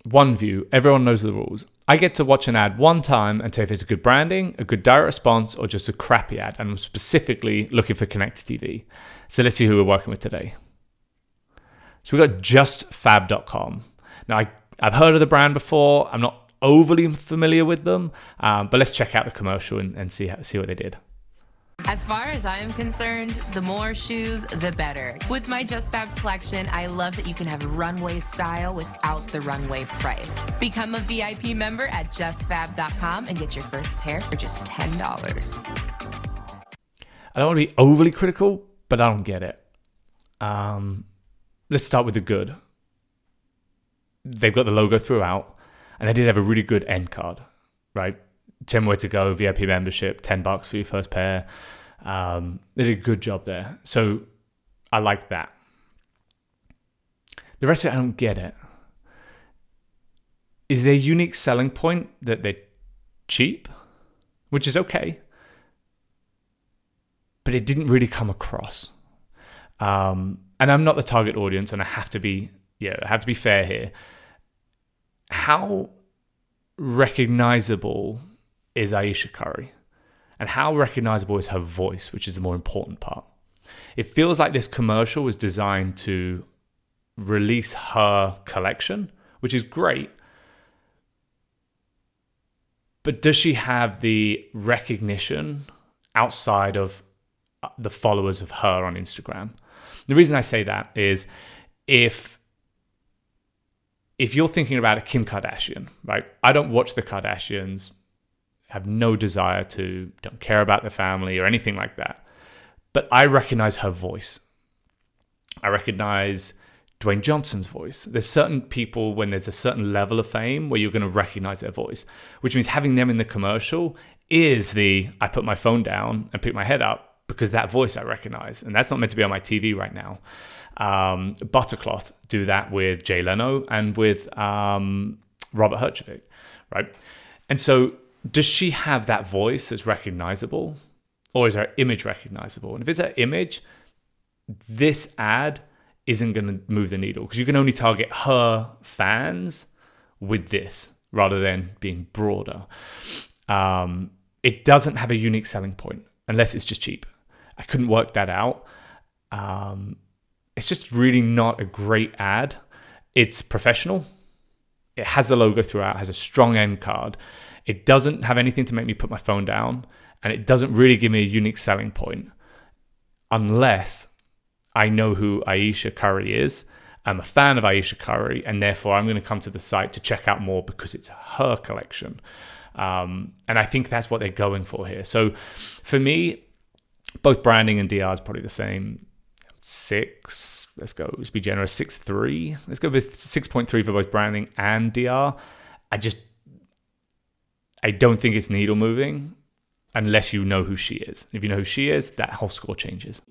OneView, everyone knows the rules. I get to watch an ad one time and tell if it's a good branding, a good direct response, or just a crappy ad. And I'm specifically looking for connected TV. So let's see who we're working with today. So we got JustFab.com. Now, I've heard of the brand before. I'm not overly familiar with them, but let's check out the commercial and see what they did. As far as I am concerned, the more shoes, the better. With my JustFab collection, I love that you can have runway style without the runway price. Become a VIP member at JustFab.com and get your first pair for just $10. I don't want to be overly critical, but I don't get it. Let's start with the good. They've got the logo throughout, and they did have a really good end card, right? 10 way to go, VIP membership, $10 for your first pair. They did a good job there. So I like that. The rest of it, I don't get it. Is their unique selling point that they're cheap? Which is okay. But it didn't really come across. And I'm not the target audience, and I have to be fair here. How recognizable is Ayesha Curry? And how recognizable is her voice, which is the more important part? It feels like this commercial was designed to release her collection, which is great. But does she have the recognition outside of the followers of her on Instagram? The reason I say that is if you're thinking about a Kim Kardashian, right? I don't watch the Kardashians, have no desire to, don't care about the family or anything like that. But I recognize her voice. I recognize Dwayne Johnson's voice. There's certain people when there's a certain level of fame where you're going to recognize their voice, which means having them in the commercial is I put my phone down and pick my head up because that voice I recognize. And that's not meant to be on my TV right now. Buttercloth do that with Jay Leno and with Robert Herjavec, right? And so does she have that voice that's recognizable, or is her image recognizable? And if it's her image, this ad isn't going to move the needle because you can only target her fans with this rather than being broader. It doesn't have a unique selling point unless it's just cheap. I couldn't work that out. It's just really not a great ad. It's professional. It has a logo throughout, has a strong end card. It doesn't have anything to make me put my phone down, and it doesn't really give me a unique selling point unless I know who Ayesha Curry is. I'm a fan of Ayesha Curry, and therefore I'm going to come to the site to check out more because it's her collection. And I think that's what they're going for here. So for me, both branding and DR is probably the same. 6, let's go, let's be generous, 6.3. Let's go with 6.3 for both branding and DR. I don't think it's needle moving unless you know who she is. If you know who she is, that whole score changes.